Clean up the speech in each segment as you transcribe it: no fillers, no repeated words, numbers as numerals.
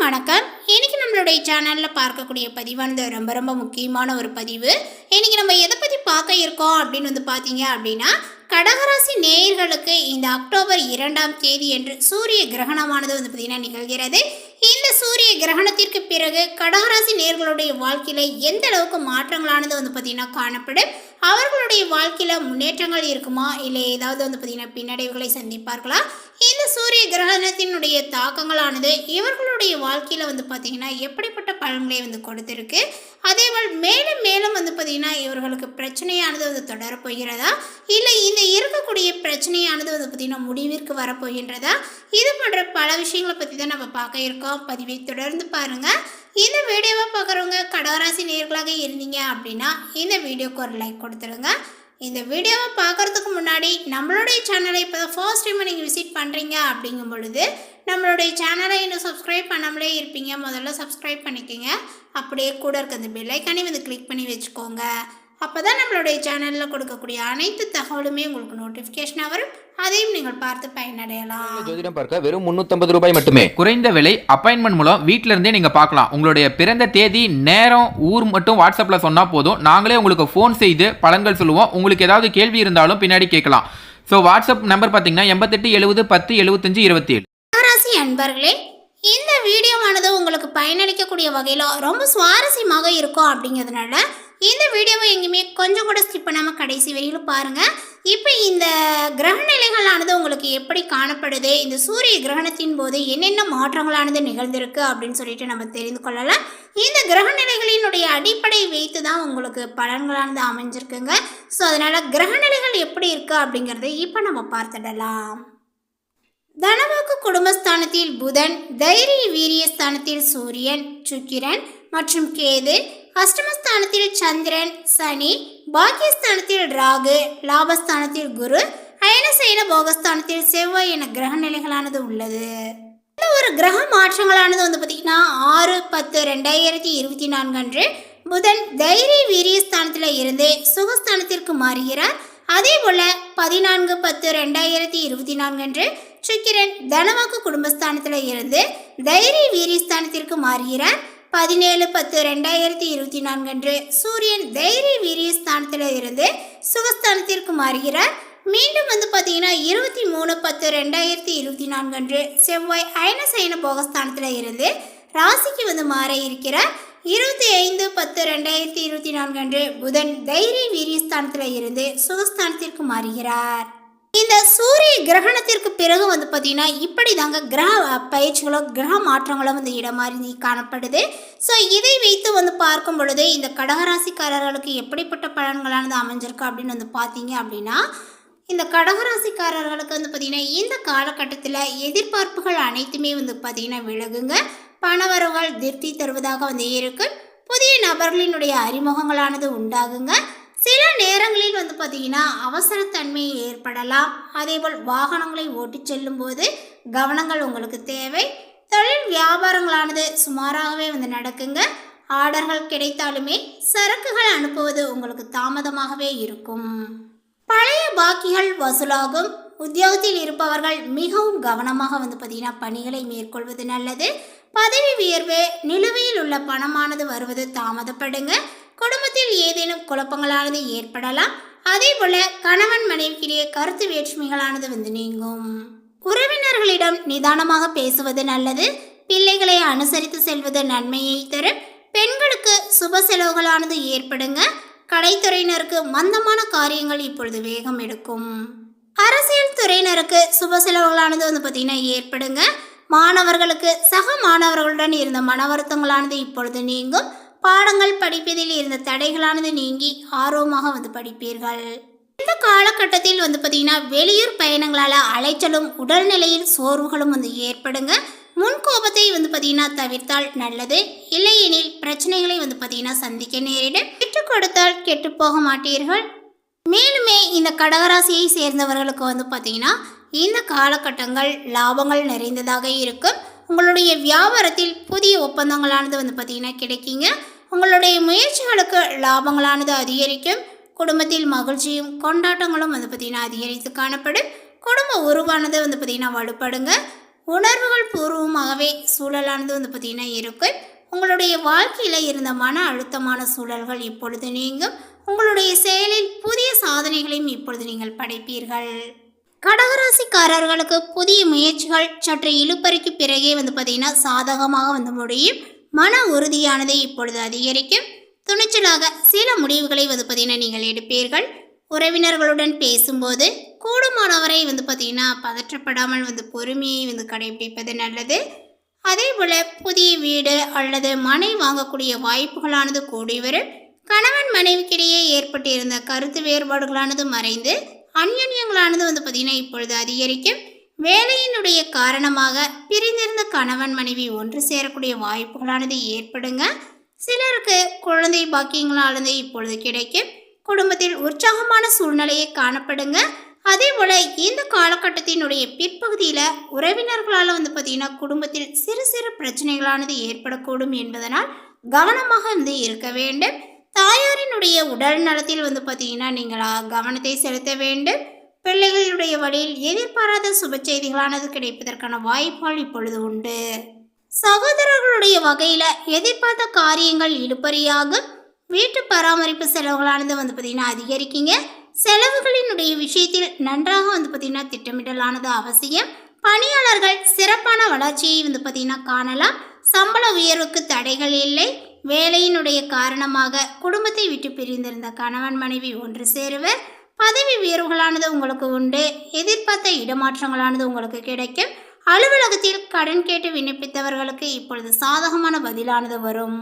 வணக்கம். இன்னைக்கு நம்மளுடைய சேனலில் பார்க்கக்கூடிய பதிவானது ரொம்ப ரொம்ப முக்கியமான ஒரு பதிவு. இன்னைக்கு நம்ம எதை பற்றி பார்க்க இருக்கோம் அப்படின்னு பார்த்தீங்க அப்படின்னா, கடகராசி நேயர்களுக்கு இந்த அக்டோபர் 2ஆம் தேதி என்று சூரிய கிரகணமானது பார்த்தீங்கன்னா நிகழ்கிறது. இந்த சூரிய கிரகணத்திற்கு பிறகு கடகராசி நேயர்களுடைய வாழ்க்கையில் எந்த அளவுக்கு மாற்றங்களானது பார்த்தீங்கன்னா காணப்படும், அவர்களுடைய வாழ்க்கையில் முன்னேற்றங்கள் இருக்குமா, இல்லை ஏதாவது பார்த்தீங்கன்னா பின்னடைவுகளை சந்திப்பார்களா, இந்த சூரிய கிரகணத்தினுடைய தாக்கங்களானது இவர்களுடைய வாழ்க்கையில் பார்த்தீங்கன்னா எப்படிப்பட்ட பலன்களை கொடுத்துருக்கு, அதேபோல் மேலும் மேலும் பார்த்தீங்கன்னா இவர்களுக்கு பிரச்சனையானது தொடரப்போகிறதா, இல்லை இந்த இருக்கக்கூடிய பிரச்சனையானது பார்த்தீங்கன்னா முடிவிற்கு வரப்போகின்றதா, இது போன்ற பல விஷயங்களை பற்றி தான் நம்ம பார்க்க இருக்கோம். பதிவை தொடர்ந்து பாருங்கள். இந்த வீடியோவை பார்க்குறவங்க கடகராசி நேயர்களாக இருந்தீங்க அப்படின்னா இந்த வீடியோக்கு ஒரு லைக் கொடுத்துருங்க. இந்த வீடியோவை பார்க்குறதுக்கு முன்னாடி நம்மளுடைய சேனலை இப்போ தான் ஃபர்ஸ்ட் டைம் நீங்கள் விசிட் பண்ணுறீங்க அப்படிங்கும் பொழுது நம்மளுடைய சேனலை இன்னும் சப்ஸ்கிரைப் பண்ணாமலே இருப்பீங்க. முதல்ல சப்ஸ்கிரைப் பண்ணிக்கோங்க. அப்படியே கூட இருக்க அந்த பெல் ஐக்கானையும் கிளிக் பண்ணி வச்சுக்கோங்க. அப்போ தான் நம்மளுடைய சேனலில் கொடுக்கக்கூடிய அனைத்து தகவலுமே உங்களுக்கு நோட்டிஃபிகேஷனாக வரும். அதையும் நீங்கள் பார்த்து பயனடையலாம். ஜோதிடம் பார்க்க வெறும் 350 ரூபாய் மட்டுமே. குறைந்த விலை. அப்பாயின்மெண்ட் மூலம் வீட்டில இருந்தே நீங்க பார்க்கலாம். உங்களுடைய பிறந்த தேதி, நேரம், ஊர் மட்டும் வாட்ஸ்அப்ல சொன்னா போதும். நாங்களே உங்களுக்கு ஃபோன் செய்து பலன்கள் சொல்லுவோம். உங்களுக்கு ஏதாவது கேள்வி இருந்தாலும் பின்னாடி கேட்கலாம். ஸோ வாட்ஸ்அப் நம்பர் பார்த்தீங்கன்னா 88 70 10 75 27. ராசி அன்பர்களே, இந்த வீடியோவானது உங்களுக்கு பயனளிக்கக்கூடிய வகையில் ரொம்ப சுவாரஸ்யமாக இருக்கும். அப்படிங்கிறதுனால இந்த வீடியோவை எங்கேயுமே கொஞ்சம் கூட ஸ்கிப் பண்ணாமல் கடைசி வரையிலும் பாருங்கள். இப்போ இந்த கிரக நிலைகளானது உங்களுக்கு எப்படி காணப்படுது, இந்த சூரிய கிரகணத்தின் போது என்னென்ன மாற்றங்களானது நிகழ்ந்திருக்கு அப்படின்னு சொல்லிட்டு நம்ம தெரிந்து கொள்ளலாம். இந்த கிரக நிலைகளினுடைய அடிப்படை வைத்து தான் உங்களுக்கு பலன்களானது அமைஞ்சிருக்குங்க. ஸோ அதனால் கிரக நிலைகள் எப்படி இருக்குது அப்படிங்கிறத இப்போ நம்ம பார்த்துடலாம். தனவாக்கு குடும்பஸ்தானத்தில் புதன், தைரிய வீரியஸ்தானத்தில் சூரியன், சுக்கிரன் மற்றும் கேது, அஷ்டமஸ்தானத்தில் சந்திரன், சனி, பாக்கியஸ்தானத்தில் ராகு, லாபஸ்தானத்தில் குரு, அயனசைன போகஸ்தானத்தில் செவ்வாய் என கிரக நிலைகளானது உள்ளது. இந்த ஒரு கிரக மாற்றங்களானது பார்த்தீங்கன்னா 6/10/2024 அன்று புதன் தைரிய வீரியஸ்தானத்தில் இருந்து சுகஸ்தானத்திற்கு மாறுகிறார். அதே போல 14/10/2024 அன்று சுக்கிரன் தனவாக்கு குடும்பஸ்தானத்தில் இருந்து தைரிய வீரியஸ்தானத்திற்கு மாறுகிறார். 17/10/2024 அன்று சூரியன் தைரிய வீரியஸ்தானத்தில் இருந்து சுகஸ்தானத்திற்கு மாறுகிறார். மீண்டும் பார்த்தீங்கன்னா 23/10/2024 அன்று செவ்வாய் அயனசைன போகஸ்தானத்தில் இருந்து ராசிக்கு மாற இருக்கிறார். 25/10/2024 அன்று புதன் தைரிய வீரியஸ்தானத்தில் இருந்து சுகஸ்தானத்திற்கு மாறுகிறார். இந்த சூரிய கிரகணத்திற்கு பிறகு பார்த்தீங்கன்னா இப்படி தாங்க கிரக பயிற்சிகளோ கிரக மாற்றங்களோ இடமாறி காணப்படுது. ஸோ இதை வைத்து பார்க்கும் பொழுது இந்த கடகராசிக்காரர்களுக்கு எப்படிப்பட்ட பலன்களானது அமைஞ்சிருக்கு அப்படின்னு பார்த்தீங்க அப்படின்னா, இந்த கடகராசிக்காரர்களுக்கு பார்த்தீங்கன்னா இந்த காலகட்டத்தில் எதிர்பார்ப்புகள் அனைத்துமே பார்த்தீங்கன்னா விலகுங்க. பணவரவுகள் திருப்தி தருவதாக இருக்கு. புதிய நபர்களினுடைய அறிமுகங்களானது உண்டாகுங்க. சில நேரங்களில் பார்த்தீங்கன்னா அவசரத்தன்மை ஏற்படலாம். அதேபோல் வாகனங்களை ஓட்டி செல்லும் போது கவனங்கள் உங்களுக்கு தேவை. தொழில் வியாபாரங்களானது சுமாராகவே நடக்குங்க. ஆர்டர்கள் கிடைத்தாலுமே சரக்குகள் அனுப்புவது உங்களுக்கு தாமதமாகவே இருக்கும். பழைய பாக்கிகள் வசூலாகும். உத்தியோகத்தில் இருப்பவர்கள் மிகவும் கவனமாக பார்த்தீங்கன்னா பணிகளை மேற்கொள்வது நல்லது. பதவி உயர்வு, நிலுவையில் உள்ள பணமானது வருவது தாமதப்படுங்க. குடும்பத்தில் ஏதேனும் குழப்பங்களானது ஏற்படலாம். அதே போல கணவன் மனைவிக்கிடையே கருத்து வேற்றுமைகளானது நீங்கும். உறவினர்களிடம் நிதானமாக பேசுவது நல்லது. பிள்ளைகளை அனுசரித்து செல்வது நன்மையை தரும். பெண்களுக்கு சுப செலவுகளானது ஏற்படுங்க. கலைத்துறையினருக்கு மந்தமான காரியங்கள் இப்பொழுது வேகம் எடுக்கும். அரசியல் துறையினருக்கு சுப செலவுகளானது பார்த்தீங்கன்னா ஏற்படுங்க. மாணவர்களுக்கு சக மாணவர்களுடன் இருந்த மன வருத்தங்களானது இப்பொழுது நீங்கும். பாடங்கள் படிப்பதில் இருந்த தடைகளானது நீங்கி ஆர்வமாக படிப்பீர்கள். இந்த காலகட்டத்தில் பார்த்தீங்கன்னா வெளியூர் பயணங்களால் அலைச்சலும் உடல்நிலையில் சோர்வுகளும் ஏற்படுங்க. முன்கோபத்தை பார்த்தீங்கன்னா தவிர்த்தால் நல்லது. இல்லையெனில் பிரச்சனைகளை பார்த்தீங்கன்னா சந்திக்க நேரிடும். விட்டு கொடுத்தால் கெட்டு போக மாட்டீர்கள். மேலுமே இந்த கடகராசியை சேர்ந்தவர்களுக்கு பார்த்தீங்கன்னா இந்த காலகட்டங்கள் லாபங்கள் நிறைந்ததாக இருக்கும். உங்களுடைய வியாபாரத்தில் புதிய ஒப்பந்தங்களானது பார்த்தீங்கன்னா கிடைக்குங்க. உங்களுடைய முயற்சிகளுக்கு லாபங்களானது அதிகரிக்கும். குடும்பத்தில் மகிழ்ச்சியும் கொண்டாட்டங்களும் பார்த்தீங்கன்னா அதிகரித்து காணப்படும். குடும்ப உருவானது பார்த்தீங்கன்னா வலுப்படுங்க. உணர்வுகள் பூர்வமாகவே சூழலானது வந்து பார்த்திங்கன்னா இருக்கும். உங்களுடைய வாழ்க்கையில் இருந்த மன அழுத்தமான சூழல்கள் இப்பொழுது நீங்கும். உங்களுடைய செயலில் புதிய சாதனைகளையும் இப்பொழுது நீங்கள் படைப்பீர்கள். கடகராசிக்காரர்களுக்கு புதிய முயற்சிகள் சற்று இழுப்பறிக்கு பிறகே வந்து பார்த்திங்கன்னா சாதகமாக வந்து முடியும். மன உறுதியானதை இப்பொழுது அதிகரிக்கும். துணிச்சலாக சில முடிவுகளை வந்து பார்த்திங்கன்னா நீங்கள் எடுப்பீர்கள். உறவினர்களுடன் பேசும்போது கூடுமானவரை வந்து பார்த்திங்கன்னா பதற்றப்படாமல் வந்து பொறுமையை வந்து கடைபிடிப்பது நல்லது. அதே போல் புதிய வீடு அல்லது மனை வாங்கக்கூடிய வாய்ப்புகளானது கூடி வரும். கணவன் மனைவிக்கிடையே ஏற்பட்டிருந்த கருத்து வேறுபாடுகளானது மறைந்து அந்யோன்யங்களானது வந்து பார்த்திங்கன்னா இப்பொழுது அதிகரிக்கும். வேலையினுடைய காரணமாக பிரிந்திருந்த கணவன் மனைவி ஒன்று சேரக்கூடிய வாய்ப்புகளானது ஏற்படுங்க. சிலருக்கு குழந்தை பாக்கியங்களானது இப்பொழுது கிடைக்கும். குடும்பத்தில் உற்சாகமான சூழ்நிலையை காணப்படுங்க. அதே போல் இந்த காலகட்டத்தினுடைய பிற்பகுதியில் உறவினர்களால் வந்து பார்த்திங்கன்னா குடும்பத்தில் சிறு சிறு பிரச்சனைகளானது ஏற்படக்கூடும் என்பதனால் கவனமாக வந்து இருக்க வேண்டும். தாயாரினுடைய உடல் நலத்தில் வந்து பார்த்திங்கன்னா நீங்கள் கவனத்தை செலுத்த வேண்டும். பிள்ளைகளுடைய வழியில் எதிர்பாராத சுப செய்திகளானது கிடைப்பதற்கான வாய்ப்புகள் இப்பொழுது உண்டு. சகோதரர்களுடைய வகையில் எதிர்பார்த்த காரியங்கள் இழுபறியாகும். வீட்டு பராமரிப்பு செலவுகளானது வந்து பார்த்திங்கன்னா அதிகரிக்குங்க. செலவுகளினுடைய விஷயத்தில் நன்றாக வந்து பார்த்திங்கன்னா திட்டமிடலானது அவசியம். பணியாளர்கள் சிறப்பான வளர்ச்சியை வந்து பார்த்திங்கன்னா காணலாம். சம்பள உயர்வுக்கு தடைகள் இல்லை. வேலையினுடைய காரணமாக குடும்பத்தை விட்டு பிரிந்திருந்த கணவன் மனைவி ஒன்று சேருவர். பதவி உயர்வுகளானது உங்களுக்கு உண்டு. எதிர்பார்த்த இடமாற்றங்களானது உங்களுக்கு கிடைக்கும். அலுவலகத்தில் கடன் கேட்டு விண்ணப்பித்தவர்களுக்கு இப்பொழுது சாதகமான பதிலானது வரும்.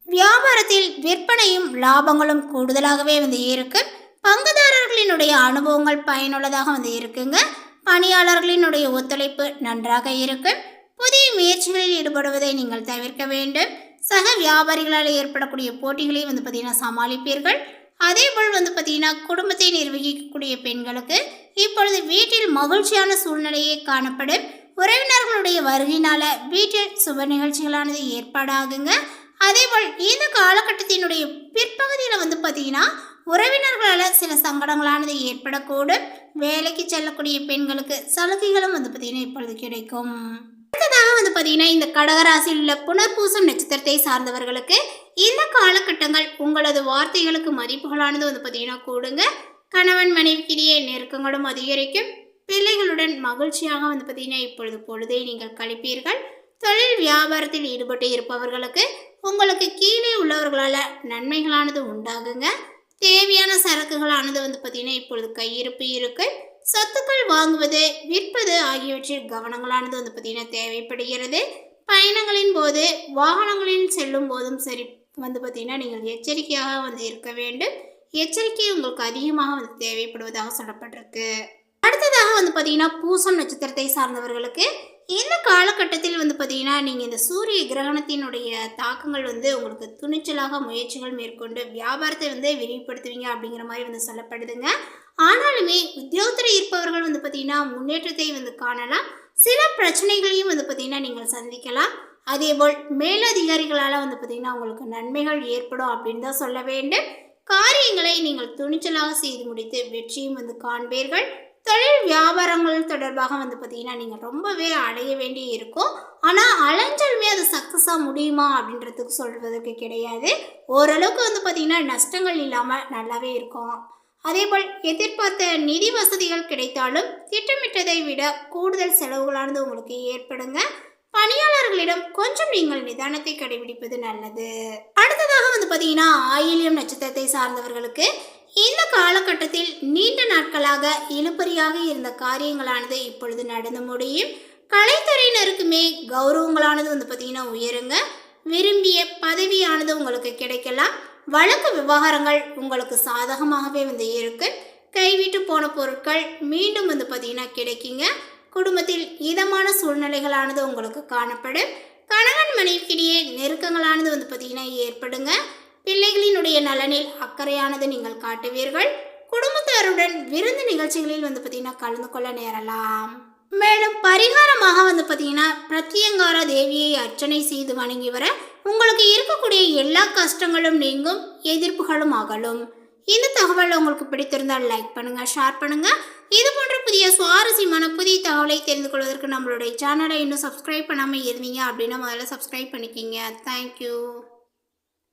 வியாபாரத்தில் விற்பனையும் லாபங்களும் கூடுதலாகவே வந்து இருக்கு. பங்குதாரர்களினுடைய அனுபவங்கள் பயனுள்ளதாக வந்து இருக்குங்க. பணியாளர்களினுடைய ஒத்துழைப்பு நன்றாக இருக்கு. புதிய முயற்சிகளில் ஈடுபடுவதை நீங்கள் தவிர்க்க வேண்டும். சக வியாபாரிகளால் ஏற்படக்கூடிய போட்டிகளை வந்து பார்த்திங்கன்னா சமாளிப்பீர்கள். அதே போல் வந்து பார்த்திங்கன்னா குடும்பத்தை நிர்வகிக்கக்கூடிய பெண்களுக்கு இப்பொழுது வீட்டில் மகிழ்ச்சியான சூழ்நிலையே காணப்படும். உறவினர்களுடைய வருகையினால வீட்டில் சுப நிகழ்ச்சிகளானது ஏற்பாடாகுங்க. அதேபோல் இந்த காலகட்டத்தினுடைய பிற்பகுதியில் வந்து பார்த்திங்கன்னா உறவினர்களால் சில சங்கடங்களானது ஏற்படக்கூடும். வேலைக்கு செல்லக்கூடிய பெண்களுக்கு சலுகைகளும் வந்து பார்த்திங்கன்னா இப்பொழுது கிடைக்கும். அடுத்ததாக வந்து பார்த்திங்கன்னா இந்த கடகராசியில் உள்ள புனர்பூசம் நட்சத்திரத்தை சார்ந்தவர்களுக்கு இந்த காலகட்டங்கள் உங்களது வார்த்தைகளுக்கு மதிப்புகளானது வந்து பார்த்திங்கன்னா கூடுங்க. கணவன் மனைவிக்கிடையே நெருக்கங்களும் அதிகரிக்கும். பிள்ளைகளுடன் மகிழ்ச்சியாக வந்து பார்த்திங்கன்னா இப்பொழுது பொழுதை நீங்கள் கழிப்பீர்கள். தொழில் வியாபாரத்தில் ஈடுபட்டு இருப்பவர்களுக்கு உங்களுக்கு கீழே உள்ளவர்களால் நன்மைகளானது உண்டாகுங்க. தேவையான சரக்குகளானது வந்து பார்த்திங்கன்னா இப்பொழுது கையிருப்பு இருக்கு. சொத்துக்கள் வாங்குவது விற்பது ஆகியவற்றில் கவனங்களானது வந்து பார்த்திங்கன்னா தேவைப்படுகிறது. பயணங்களின் போது வாகனங்களில் செல்லும் போதும் சரி வந்து பார்த்திங்கன்னா நீங்கள் எச்சரிக்கையாக வந்து இருக்க வேண்டும். எச்சரிக்கை உங்களுக்கு அதிகமாக வந்து தேவைப்படுவதாக சொல்லப்பட்டிருக்கு. அடுத்ததாக வந்து பார்த்திங்கன்னா பூசம் நட்சத்திரத்தை சார்ந்தவர்களுக்கு இந்த காலகட்டத்தில் வந்து பார்த்திங்கன்னா நீங்கள் இந்த சூரிய கிரகணத்தினுடைய தாக்கங்கள் வந்து உங்களுக்கு துணிச்சலாக முயற்சிகள் மேற்கொண்டு வியாபாரத்தை வந்து விரிவுபடுத்துவீங்க அப்படிங்கிற மாதிரி வந்து சொல்லப்படுதுங்க. ஆனாலுமே உத்தியோகத்தில் இருப்பவர்கள் வந்து பார்த்திங்கன்னா முன்னேற்றத்தை வந்து காணலாம். சில பிரச்சனைகளையும் வந்து பார்த்திங்கன்னா நீங்கள் சந்திக்கலாம். அதேபோல் மேலதிகாரிகளால் வந்து பார்த்திங்கன்னா உங்களுக்கு நன்மைகள் ஏற்படும் அப்படின்னு தான் சொல்ல வேண்டும். காரியங்களை நீங்கள் துணிச்சலாக செய்து முடித்து வெற்றியும் வந்து காண்பீர்கள். தொழில் வியாபாரங்கள் தொடர்பாக வந்து பார்த்திங்கன்னா நீங்கள் ரொம்பவே அடைய வேண்டி இருக்கும். ஆனால் அலைஞ்சாலுமே அது சக்ஸஸாக முடியுமா அப்படின்றதுக்கு சொல்வதற்கு கிடையாது. ஓரளவுக்கு வந்து பார்த்திங்கன்னா நஷ்டங்கள் இல்லாமல் நல்லாவே இருக்கும். அதேபோல் எதிர்பார்த்த நிதி வசதிகள் கிடைத்தாலும் திட்டமிட்டதை விட கூடுதல் செலவுகளானது உங்களுக்கு ஏற்படுங்க. பணியாளர்களிடம் கொஞ்சம் நீங்கள் நிதானத்தை கடைபிடிப்பது நல்லது. அடுத்ததாக வந்து பார்த்திங்கன்னா ஆயில்யம் நட்சத்திரத்தை சார்ந்தவர்களுக்கு இந்த காலகட்டத்தில் நீண்ட நாட்களாக இழுபறியாக இருந்த காரியங்களானது இப்பொழுது நடந்து முடியும். கலைத்துறையினருக்குமே கௌரவங்களானது வந்து பார்த்திங்கன்னா உயருங்க. விரும்பிய பதவியானது உங்களுக்கு கிடைக்கலாம். வழக்கு விவகாரங்கள் உங்களுக்கு சாதகமாகவே வந்து இருக்கு. கைவிட்டு போன பொருட்கள் மீண்டும் வந்து பார்த்திங்கன்னா கிடைக்குங்க. குடும்பத்தில் இதமான சூழ்நிலைகளானது உங்களுக்கு காணப்படும். கணவன் மனைவிக்கிடையே நெருக்கங்களானது வந்து பார்த்திங்கன்னா ஏற்படுங்க. பிள்ளைகளினுடைய நலனில் அக்கறையானது நீங்கள் காட்டுவீர்கள். குடும்பத்தாருடன் விருந்து நிகழ்ச்சிகளில் வந்து பார்த்திங்கன்னா கலந்து கொள்ள நேரலாம். மேலும் பரிகாரமாக வந்து பார்த்திங்கன்னா பிரத்யங்கார தேவியை அர்ச்சனை செய்து வணங்கி வர உங்களுக்கு இருக்கக்கூடிய எல்லா கஷ்டங்களும் நீங்கும், எதிர்ப்புகளும் அகலும். இந்த தகவல் உங்களுக்கு பிடித்திருந்தால் லைக் பண்ணுங்க, ஷேர் பண்ணுங்க. இது போன்ற புதிய சுவாரஸ்யமான புதிய தகவலை தெரிந்து கொள்வதற்கு நம்மளுடைய சேனலை இன்னும் சப்ஸ்கிரைப் பண்ணாமல் இருந்தீங்க அப்படின்னா முதல்ல சப்ஸ்கிரைப் பண்ணிக்கிங்க. தேங்க்யூ.